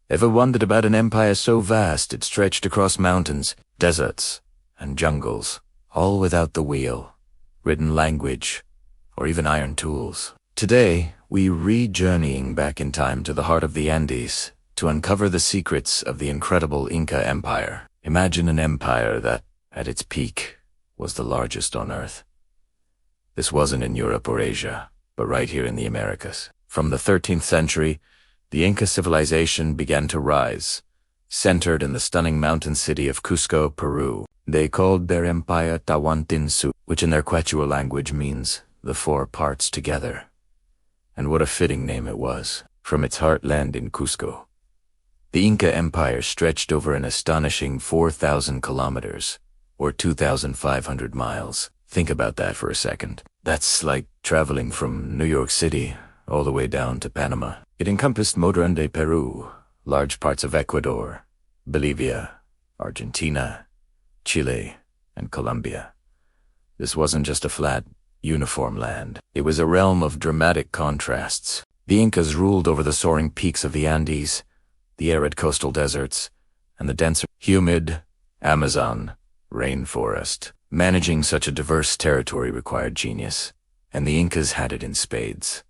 Ever wondered about an empire so vast it stretched across mountains, deserts, and jungles, all without the wheel, written language, or even iron tools? Today, we re-journeying back in time to the heart of the Andes to uncover the secrets of the incredible Inca Empire. Imagine an empire that, at its peak, was the largest on Earth. This wasn't in Europe or Asia, but right here in the Americas. From the 13th century, the Inca civilization began to rise, centered in the stunning mountain city of Cusco, Peru. They called their empire Tawantinsuyo, which in their Quechua language means the four parts together. And what a fitting name it was, from its heartland in Cusco. The Inca Empire stretched over an astonishing 4,000 kilometers, or 2,500 miles. Think about that for a second. That's like traveling from New York City all the way down to Panama. It encompassed modern day Peru, large parts of Ecuador, Bolivia, Argentina, Chile, and Colombia. This wasn't just a flat, uniform land. It was a realm of dramatic contrasts. The Incas ruled over the soaring peaks of the Andes, the arid coastal deserts, and the denser, humid Amazon rainforest. Managing such a diverse territory required genius, and the Incas had it in spades.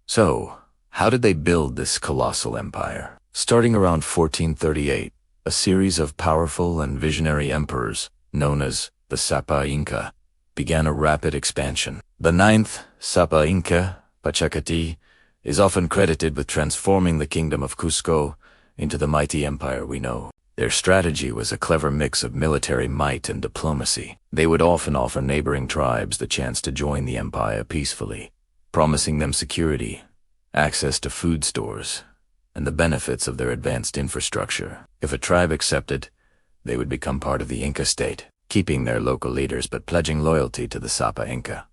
So, how did they build this colossal empire? Starting around 1438, a series of powerful and visionary emperors, known as the Qhapaq Inca, began a rapid expansion. The ninth Qhapaq Inca, Pachacati, is often credited with transforming the kingdom of Cusco into the mighty empire we know. Their strategy was a clever mix of military might and diplomacy. They would often offer neighboring tribes the chance to join the empire peacefully, promising them security, access to food stores, and the benefits of their advanced infrastructure. If a tribe accepted, they would become part of the Inca state, keeping their local leaders but pledging loyalty to the Qhapaq Inca.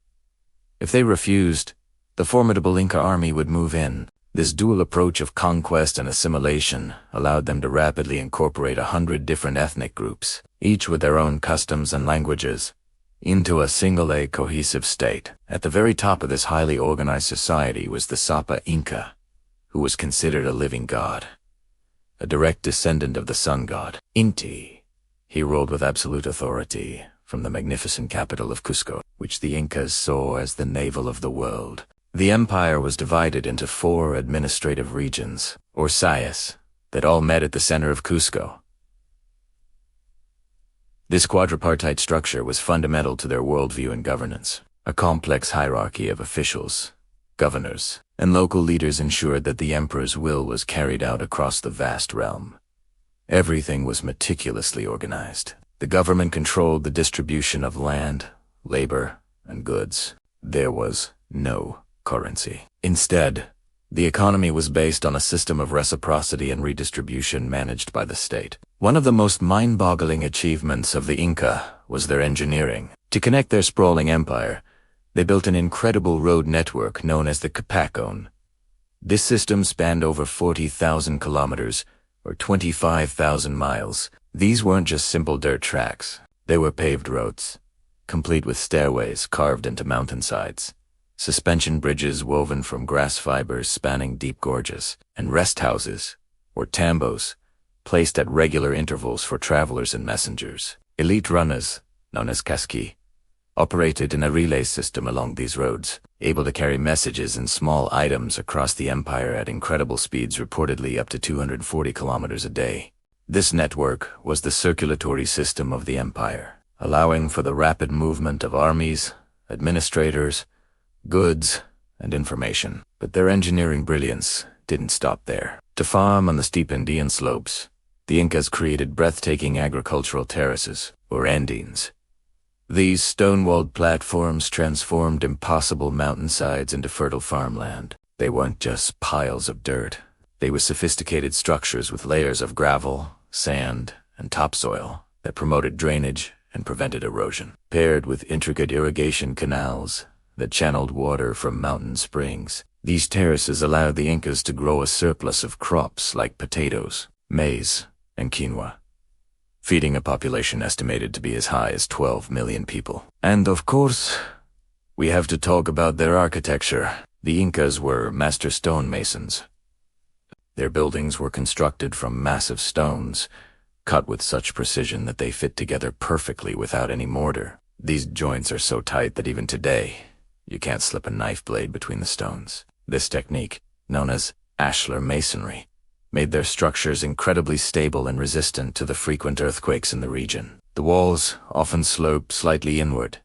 If they refused, the formidable Inca army would move in. This dual approach of conquest and assimilation allowed them to rapidly incorporate 100 different ethnic groups, each with their own customs and languages, into a single cohesive state. At the very top of this highly organized society was the Qhapaq Inca, who was considered a living god, a direct descendant of the sun god, Inti. He ruled with absolute authority from the magnificent capital of Cusco, which the Incas saw as the navel of the world. The empire was divided into 4 administrative regions, or sayas, that all met at the center of Cusco. This quadripartite structure was fundamental to their worldview and governance. A complex hierarchy of officials, governors, and local leaders ensured that the emperor's will was carried out across the vast realm. Everything was meticulously organized. The government controlled the distribution of land, labor, and goods. There was no currency. Instead, the economy was based on a system of reciprocity and redistribution managed by the state. One of the most mind-boggling achievements of the Inca was their engineering. To connect their sprawling empire, they built an incredible road network known as the Qhapaq Ñan. This system spanned over 40,000 kilometers, or 25,000 miles. These weren't just simple dirt tracks. They were paved roads, complete with stairways carved into mountainsides, suspension bridges woven from grass fibers spanning deep gorges, and rest houses, or tambos, placed at regular intervals for travelers and messengers. Elite runners, known as kaski, operated in a relay system along these roads, able to carry messages and small items across the empire at incredible speeds, reportedly up to 240 kilometers a day. This network was the circulatory system of the empire, allowing for the rapid movement of armies, administrators, goods, and information. But their engineering brilliance didn't stop there. To farm on the steep Andean slopes, the Incas created breathtaking agricultural terraces, or andines. These stone-walled platforms transformed impossible mountainsides into fertile farmland. They weren't just piles of dirt. They were sophisticated structures with layers of gravel, sand, and topsoil that promoted drainage and prevented erosion, paired with intricate irrigation canals that channeled water from mountain springs. These terraces allowed the Incas to grow a surplus of crops like potatoes, maize, and quinoa, feeding a population estimated to be as high as 12 million people. And of course, we have to talk about their architecture. The Incas were master stonemasons. Their buildings were constructed from massive stones, cut with such precision that they fit together perfectly without any mortar. These joints are so tight that even today, you can't slip a knife blade between the stones. This technique, known as ashlar masonry, made their structures incredibly stable and resistant to the frequent earthquakes in the region. The walls often slope slightly inward,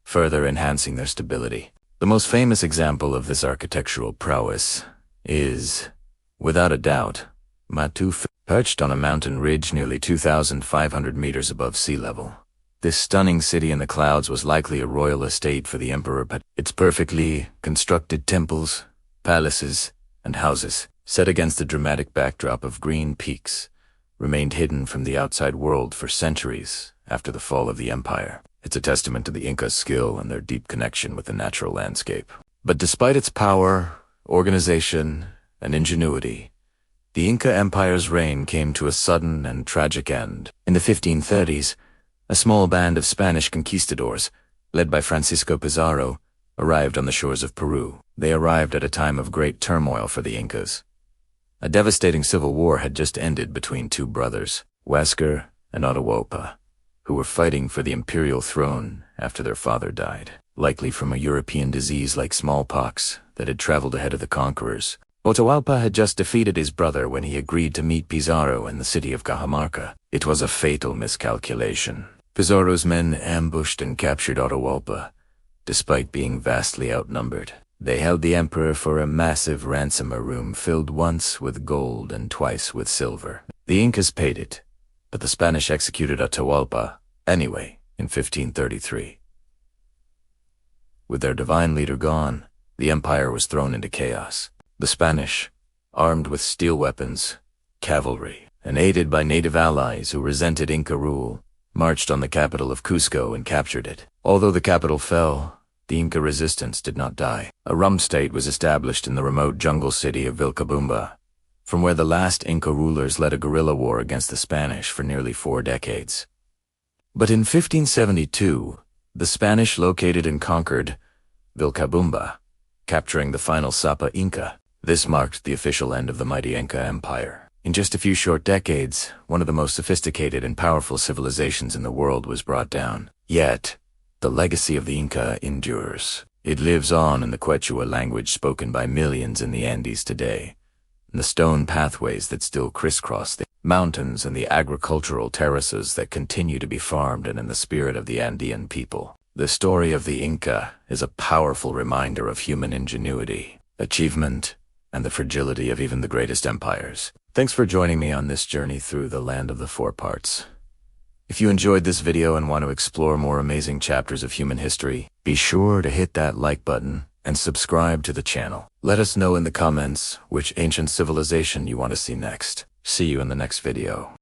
further enhancing their stability. The most famous example of this architectural prowess is, without a doubt, Qhapaq, perched on a mountain ridge nearly 2,500 meters above sea level. This stunning city in the clouds was likely a royal estate for the emperor, but its perfectly constructed temples, palaces, and houses, set against the dramatic backdrop of green peaks, remained hidden from the outside world for centuries after the fall of the empire. It's a testament to the Incas' skill and their deep connection with the natural landscape. But despite its power, organization, and ingenuity, the Inca Empire's reign came to a sudden and tragic end. In the 1530s, a small band of Spanish conquistadors, led by Francisco Pizarro, arrived on the shores of Peru. They arrived at a time of great turmoil for the Incas. A devastating civil war had just ended between two brothers, Huáscar and Atahualpa, who were fighting for the imperial throne after their father died, likely from a European disease like smallpox that had traveled ahead of the conquerors. Atahualpa had just defeated his brother when he agreed to meet Pizarro in the city of Cajamarca. It was a fatal miscalculation. Pizarro's men ambushed and captured Atahualpa, despite being vastly outnumbered. They held the emperor for a massive ransom, a room filled once with gold and twice with silver. The Incas paid it, but the Spanish executed Atahualpa anyway in 1533. With their divine leader gone, the empire was thrown into chaos. The Spanish, armed with steel weapons, cavalry, and aided by native allies who resented Inca rule, marched on the capital of Cusco and captured it. Although the capital fell, the Inca resistance did not die. A rum state was established in the remote jungle city of Vilcabamba, from where the last Inca rulers led a guerrilla war against the Spanish for nearly 4 decades. But in 1572, the Spanish located and conquered Vilcabamba, capturing the final Qhapaq Inca. This marked the official end of the mighty Inca Empire. In just a few short decades, one of the most sophisticated and powerful civilizations in the world was brought down. Yet, the legacy of the Inca endures. It lives on in the Quechua language spoken by millions in the Andes today, and the stone pathways that still crisscross the mountains and the agricultural terraces that continue to be farmed, and in the spirit of the Andean people. The story of the Inca is a powerful reminder of human ingenuity, achievement, and the fragility of even the greatest empires. Thanks for joining me on this journey through the land of the 4 parts. If you enjoyed this video and want to explore more amazing chapters of human history, be sure to hit that like button and subscribe to the channel. Let us know in the comments which ancient civilization you want to see next. See you in the next video.